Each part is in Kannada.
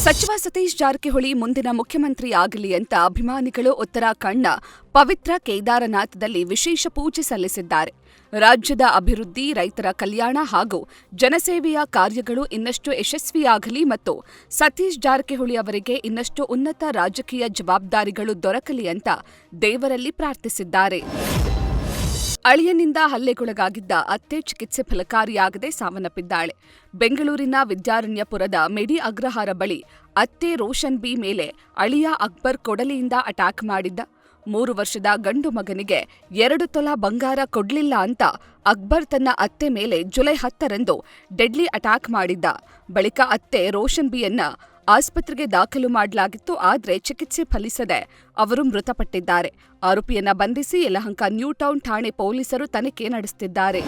ಸಚಿವ ಸತೀಶ್ ಜಾರಕಿಹೊಳಿ ಮುಂದಿನ ಮುಖ್ಯಮಂತ್ರಿ ಆಗಲಿ ಅಂತ ಅಭಿಮಾನಿಗಳು ಉತ್ತರಾಖಂಡ್ನ ಪವಿತ್ರ ಕೇದಾರನಾಥದಲ್ಲಿ ವಿಶೇಷ ಪೂಜೆ ಸಲ್ಲಿಸಿದ್ದಾರೆ. ರಾಜ್ಯದ ಅಭಿವೃದ್ಧಿ, ರೈತರ ಕಲ್ಯಾಣ ಹಾಗೂ ಜನಸೇವೆಯ ಕಾರ್ಯಗಳು ಇನ್ನಷ್ಟು ಯಶಸ್ವಿಯಾಗಲಿ ಮತ್ತು ಸತೀಶ್ ಜಾರಕಿಹೊಳಿ ಅವರಿಗೆ ಇನ್ನಷ್ಟು ಉನ್ನತ ರಾಜಕೀಯ ಜವಾಬ್ದಾರಿಗಳು ದೊರಕಲಿ ಅಂತ ದೇವರಲ್ಲಿ ಪ್ರಾರ್ಥಿಸಿದ್ದಾರೆ. ಅಳಿಯನಿಂದ ಹಲ್ಲೆಗೊಳಗಾಗಿದ್ದ ಅತ್ತೆ ಚಿಕಿತ್ಸೆ ಫಲಕಾರಿಯಾಗದೆ ಸಾವನ್ನಪ್ಪಿದ್ದಾಳೆ. ಬೆಂಗಳೂರಿನ ವಿದ್ಯಾರಣ್ಯಪುರದ ಮೆಡಿ ಅಗ್ರಹಾರ ಬಳಿ ಅತ್ತೆ ರೋಷನ್ ಬಿ ಮೇಲೆ ಅಳಿಯ ಅಕ್ಬರ್ ಕೊಡಲಿಯಿಂದ ಅಟ್ಯಾಕ್ ಮಾಡಿದ್ದ. 3 ವರ್ಷದ ಗಂಡು ಮಗನಿಗೆ 2 ತೊಲ ಬಂಗಾರ ಕೊಡ್ಲಿಲ್ಲ ಅಂತ ಅಕ್ಬರ್ ತನ್ನ ಅತ್ತೆ ಮೇಲೆ ಜುಲೈ 10ರಂದು ಡೆಡ್ಲಿ ಅಟ್ಯಾಕ್ ಮಾಡಿದ್ದ. ಬಳಿಕ ಅತ್ತೆ ರೋಷನ್ ಬಿಯನ್ನ ಆಸ್ಪತ್ರೆಗೆ ದಾಖಲು ಮಾಡಲಾಗಿತ್ತು. ಆದರೆ ಚಿಕಿತ್ಸೆ ಫಲಿಸದೆ ಅವರು ಮೃತಪಟ್ಟಿದ್ದಾರೆ. ಆರೋಪಿಯನ್ನ ಬಂಧಿಸಿ ಯಲಹಂಕ ನ್ಯೂ ಟೌನ್ ಠಾಣೆ ಪೊಲೀಸರು ತನಿಖೆ ನಡೆಸುತ್ತಿದ್ದಾರೆ.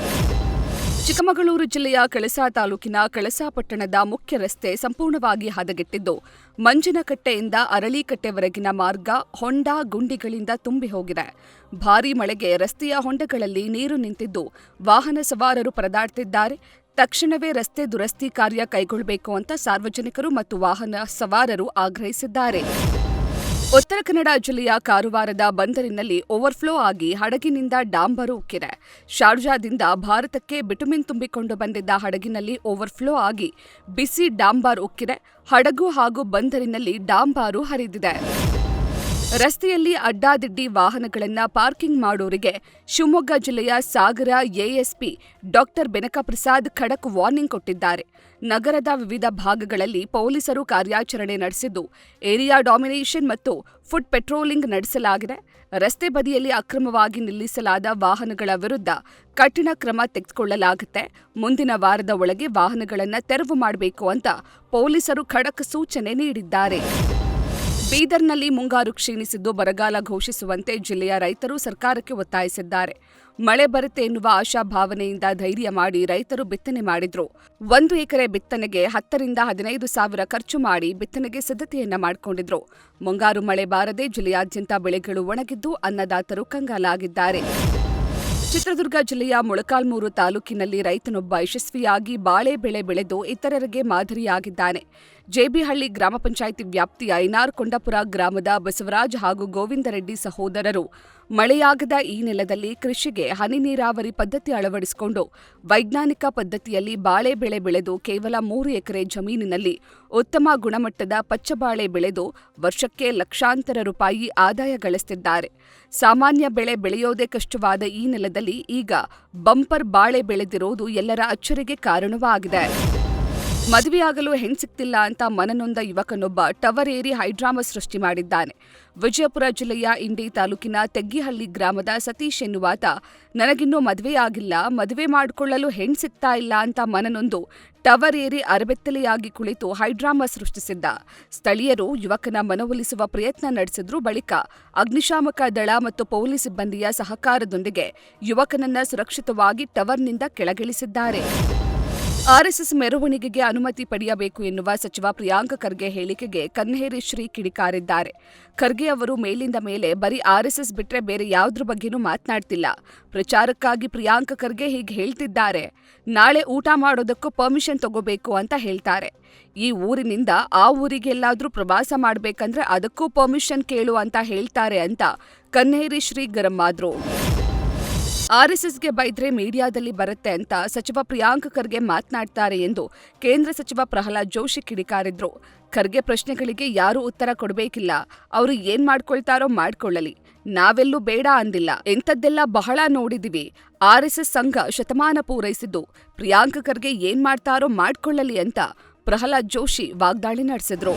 ಚಿಕ್ಕಮಗಳೂರು ಜಿಲ್ಲೆಯ ಕಳಸಾ ತಾಲೂಕಿನ ಕಳಸಾ ಪಟ್ಟಣದ ಮುಖ್ಯ ರಸ್ತೆ ಸಂಪೂರ್ಣವಾಗಿ ಹದಗೆಟ್ಟಿದ್ದು, ಮಂಜಿನಕಟ್ಟೆಯಿಂದ ಅರಳೀಕಟ್ಟೆವರೆಗಿನ ಮಾರ್ಗ ಹೊಂಡ ಗುಂಡಿಗಳಿಂದ ತುಂಬಿ ಹೋಗಿದೆ. ಭಾರೀ ಮಳೆಗೆ ರಸ್ತೆಯ ಹೊಂಡಗಳಲ್ಲಿ ನೀರು ನಿಂತಿದ್ದು, ವಾಹನ ಸವಾರರು ಪರದಾಡ್ತಿದ್ದಾರೆ. ತಕ್ಷಣವೇ ರಸ್ತೆ ದುರಸ್ತಿ ಕಾರ್ಯ ಕೈಗೊಳ್ಳಬೇಕು ಅಂತ ಸಾರ್ವಜನಿಕರು ಮತ್ತು ವಾಹನ ಸವಾರರು ಆಗ್ರಹಿಸಿದ್ದಾರೆ. ಉತ್ತರ ಕನ್ನಡ ಜಿಲ್ಲೆಯ ಕಾರವಾರದ ಬಂದರಿನಲ್ಲಿ ಓವರ್ಫ್ಲೋ ಆಗಿ ಹಡಗಿನಿಂದ ಡಾಂಬರು ಉಕ್ಕಿದೆ. ಶಾರ್ಜಾದಿಂದ ಭಾರತಕ್ಕೆ ಬಿಟುಮಿನ್ ತುಂಬಿಕೊಂಡು ಬಂದಿದ್ದ ಹಡಗಿನಲ್ಲಿ ಓವರ್ಫ್ಲೋ ಆಗಿ ಬಿಸಿ ಡಾಂಬಾರ್ ಉಕ್ಕಿದೆ. ಹಡಗು ಹಾಗೂ ಬಂದರಿನಲ್ಲಿ ಡಾಂಬಾರು ಹರಿದಿದೆ. ರಸ್ತೆಯಲ್ಲಿ ಅಡ್ಡಾದಿಡ್ಡಿ ವಾಹನಗಳನ್ನು ಪಾರ್ಕಿಂಗ್ ಮಾಡೋರಿಗೆ ಶಿವಮೊಗ್ಗ ಜಿಲ್ಲೆಯ ಸಾಗರ ಎಎಸ್ಪಿ ಡಾ. ಬೆನಕಪ್ರಸಾದ್ ಖಡಕ್ ವಾರ್ನಿಂಗ್ ಕೊಟ್ಟಿದ್ದಾರೆ. ನಗರದ ವಿವಿಧ ಭಾಗಗಳಲ್ಲಿ ಪೊಲೀಸರು ಕಾರ್ಯಾಚರಣೆ ನಡೆಸಿದ್ದು, ಏರಿಯಾ ಡಾಮಿನೇಷನ್ ಮತ್ತು ಫುಟ್ ಪೆಟ್ರೋಲಿಂಗ್ ನಡೆಸಲಾಗಿದೆ. ರಸ್ತೆ ಬದಿಯಲ್ಲಿ ಅಕ್ರಮವಾಗಿ ನಿಲ್ಲಿಸಲಾದ ವಾಹನಗಳ ವಿರುದ್ಧ ಕಠಿಣ ಕ್ರಮ ತೆಗೆದುಕೊಳ್ಳಲಾಗುತ್ತೆ. ಮುಂದಿನ ವಾರದ ಒಳಗೆ ವಾಹನಗಳನ್ನು ತೆರವು ಮಾಡಬೇಕು ಅಂತ ಪೊಲೀಸರು ಖಡಕ್ ಸೂಚನೆ ನೀಡಿದ್ದಾರೆ. ಬೀದರ್ನಲ್ಲಿ ಮುಂಗಾರು ಕ್ಷೀಣಿಸಿದ್ದು, ಬರಗಾಲ ಘೋಷಿಸುವಂತೆ ಜಿಲ್ಲೆಯ ರೈತರು ಸರ್ಕಾರಕ್ಕೆ ಒತ್ತಾಯಿಸಿದ್ದಾರೆ. ಮಳೆ ಬರುತ್ತೆ ಎನ್ನುವ ಆಶಾಭಾವನೆಯಿಂದ ಧೈರ್ಯ ಮಾಡಿ ರೈತರು ಬಿತ್ತನೆ ಮಾಡಿದ್ರು. 1 ಎಕರೆ ಬಿತ್ತನೆಗೆ 10 ರಿಂದ 15 ಸಾವಿರ ಖರ್ಚು ಮಾಡಿ ಬಿತ್ತನೆಗೆ ಸಿದ್ಧತೆಯನ್ನ ಮಾಡಿಕೊಂಡಿದ್ರು. ಮುಂಗಾರು ಮಳೆ ಬಾರದೆ ಜಿಲ್ಲೆಯಾದ್ಯಂತ ಬೆಳೆಗಳು ಒಣಗಿದ್ದು, ಅನ್ನದಾತರು ಕಂಗಾಲಾಗಿದ್ದಾರೆ. ಚಿತ್ರದುರ್ಗ ಜಿಲ್ಲೆಯ ಮೊಳಕಾಲ್ಮೂರು ತಾಲೂಕಿನಲ್ಲಿ ರೈತನೊಬ್ಬ ಯಶಸ್ವಿಯಾಗಿ ಬಾಳೆ ಬೆಳೆ ಬೆಳೆದು ಇತರರಿಗೆ ಮಾದರಿಯಾಗಿದ್ದಾನೆ. ಜೆಬಿಹಳ್ಳಿ ಗ್ರಾಮ ಪಂಚಾಯಿತಿ ವ್ಯಾಪ್ತಿಯ ಐನಾರ್ಕೊಂಡಪುರ ಗ್ರಾಮದ ಬಸವರಾಜ್ ಹಾಗೂ ಗೋವಿಂದರೆಡ್ಡಿ ಸಹೋದರರು ಮಳೆಯಾಗದ ಈ ನೆಲದಲ್ಲಿ ಕೃಷಿಗೆ ಹನಿ ನೀರಾವರಿ ಪದ್ಧತಿ ಅಳವಡಿಸಿಕೊಂಡು ವೈಜ್ಞಾನಿಕ ಪದ್ಧತಿಯಲ್ಲಿ ಬಾಳೆ ಬೆಳೆ ಬೆಳೆದು ಕೇವಲ 3 ಎಕರೆ ಜಮೀನಿನಲ್ಲಿ ಉತ್ತಮ ಗುಣಮಟ್ಟದ ಪಚ್ಚಬಾಳೆ ಬೆಳೆದು ವರ್ಷಕ್ಕೆ ಲಕ್ಷಾಂತರ ರೂಪಾಯಿ ಆದಾಯ ಗಳಿಸುತ್ತಿದ್ದಾರೆ. ಸಾಮಾನ್ಯ ಬೆಳೆ ಬೆಳೆಯೋದೇ ಕಷ್ಟವಾದ ಈ ನೆಲದಲ್ಲಿ ಈಗ ಬಂಪರ್ ಬಾಳೆ ಬೆಳೆದಿರೋದು ಎಲ್ಲರ ಅಚ್ಚರಿಗೆ ಕಾರಣವಾಗಿದೆ. ಮದುವೆಯಾಗಲು ಹೆಣ್ಣು ಸಿಗ್ತಿಲ್ಲ ಅಂತ ಮನನೊಂದ ಯುವಕನೊಬ್ಬ ಟವರ್ ಏರಿ ಹೈಡ್ರಾಮಾ ಸೃಷ್ಟಿ ಮಾಡಿದ್ದಾನೆ. ವಿಜಯಪುರ ಜಿಲ್ಲೆಯ ಇಂಡಿ ತಾಲೂಕಿನ ತೆಗ್ಗಿಹಳ್ಳಿ ಗ್ರಾಮದ ಸತೀಶ್ ಎನ್ನುವಾತ, ನನಗಿನ್ನೂ ಮದುವೆಯಾಗಿಲ್ಲ, ಮದುವೆ ಮಾಡಿಕೊಳ್ಳಲು ಹೆಣ್ಣು ಸಿಗ್ತಾ ಇಲ್ಲ ಅಂತ ಮನನೊಂದು ಟವರ್ ಏರಿ ಅರಬೆತ್ತಲೆಯಾಗಿ ಕುಳಿತು ಹೈಡ್ರಾಮಾ ಸೃಷ್ಟಿಸಿದ್ದ. ಸ್ಥಳೀಯರು ಯುವಕನ ಮನವೊಲಿಸುವ ಪ್ರಯತ್ನ ನಡೆಸಿದ್ರು. ಬಳಿಕ ಅಗ್ನಿಶಾಮಕ ದಳ ಮತ್ತು ಪೊಲೀಸ್ ಸಿಬ್ಬಂದಿಯ ಸಹಕಾರದೊಂದಿಗೆ ಯುವಕನನ್ನ ಸುರಕ್ಷಿತವಾಗಿ ಟವರ್ನಿಂದ ಕೆಳಗಿಳಿಸಿದ್ದಾರೆ. ಆರ್ಎಸ್ಎಸ್ ಮೆರವಣಿಗೆಗೆ ಅನುಮತಿ ಪಡೆಯಬೇಕು ಎನ್ನುವ ಸಚಿವ ಪ್ರಿಯಾಂಕ್ ಖರ್ಗೆ ಹೇಳಿಕೆಗೆ ಕನ್ಹೇರಿ ಶ್ರೀ ಕಿಡಿಕಾರಿದ್ದಾರೆ. ಖರ್ಗೆ ಅವರು ಮೇಲಿಂದ ಮೇಲೆ ಬರೀ ಆರ್ಎಸ್ಎಸ್ ಬಿಟ್ರೆ ಬೇರೆ ಯಾವುದ್ರ ಬಗ್ಗೆನೂ ಮಾತನಾಡ್ತಿಲ್ಲ. ಪ್ರಚಾರಕ್ಕಾಗಿ ಪ್ರಿಯಾಂಕ್ ಖರ್ಗೆ ಹೀಗೆ ಹೇಳ್ತಿದ್ದಾರೆ. ನಾಳೆ ಊಟ ಮಾಡೋದಕ್ಕೂ ಪರ್ಮಿಷನ್ ತಗೋಬೇಕು ಅಂತ ಹೇಳ್ತಾರೆ. ಈ ಊರಿನಿಂದ ಆ ಊರಿಗೆಲ್ಲಾದ್ರೂ ಪ್ರವಾಸ ಮಾಡ್ಬೇಕಂದ್ರೆ ಅದಕ್ಕೂ ಪರ್ಮಿಷನ್ ಕೇಳು ಅಂತ ಹೇಳ್ತಾರೆ ಅಂತ ಕನ್ಹೇರಿ ಶ್ರೀ ಗರಂ ಆದ್ರು. ಆರ್ಎಸ್ಎಸ್ಗೆ ಬೈದ್ರೆ ಮೀಡಿಯಾದಲ್ಲಿ ಬರುತ್ತೆ ಅಂತ ಸಚಿವ ಪ್ರಿಯಾಂಕ್ ಖರ್ಗೆ ಮಾತನಾಡ್ತಾರೆ ಎಂದು ಕೇಂದ್ರ ಸಚಿವ ಪ್ರಹ್ಲಾದ್ ಜೋಶಿ ಕಿಡಿಕಾರಿದ್ರು. ಖರ್ಗೆ ಪ್ರಶ್ನೆಗಳಿಗೆ ಯಾರೂ ಉತ್ತರ ಕೊಡಬೇಕಿಲ್ಲ, ಅವರು ಏನ್ ಮಾಡ್ಕೊಳ್ತಾರೋ ಮಾಡ್ಕೊಳ್ಳಲಿ, ನಾವೆಲ್ಲೂ ಬೇಡ ಅಂದಿಲ್ಲ, ಎಂಥದ್ದೆಲ್ಲ ಬಹಳ ನೋಡಿದಿವಿ. ಆರ್ಎಸ್ಎಸ್ ಸಂಘ ಶತಮಾನ ಪೂರೈಸಿದ್ದು, ಪ್ರಿಯಾಂಕ್ ಖರ್ಗೆ ಏನ್ ಮಾಡ್ತಾರೋ ಮಾಡ್ಕೊಳ್ಳಲಿ ಅಂತ ಪ್ರಹ್ಲಾದ್ ಜೋಶಿ ವಾಗ್ದಾಳಿ ನಡೆಸಿದ್ರು.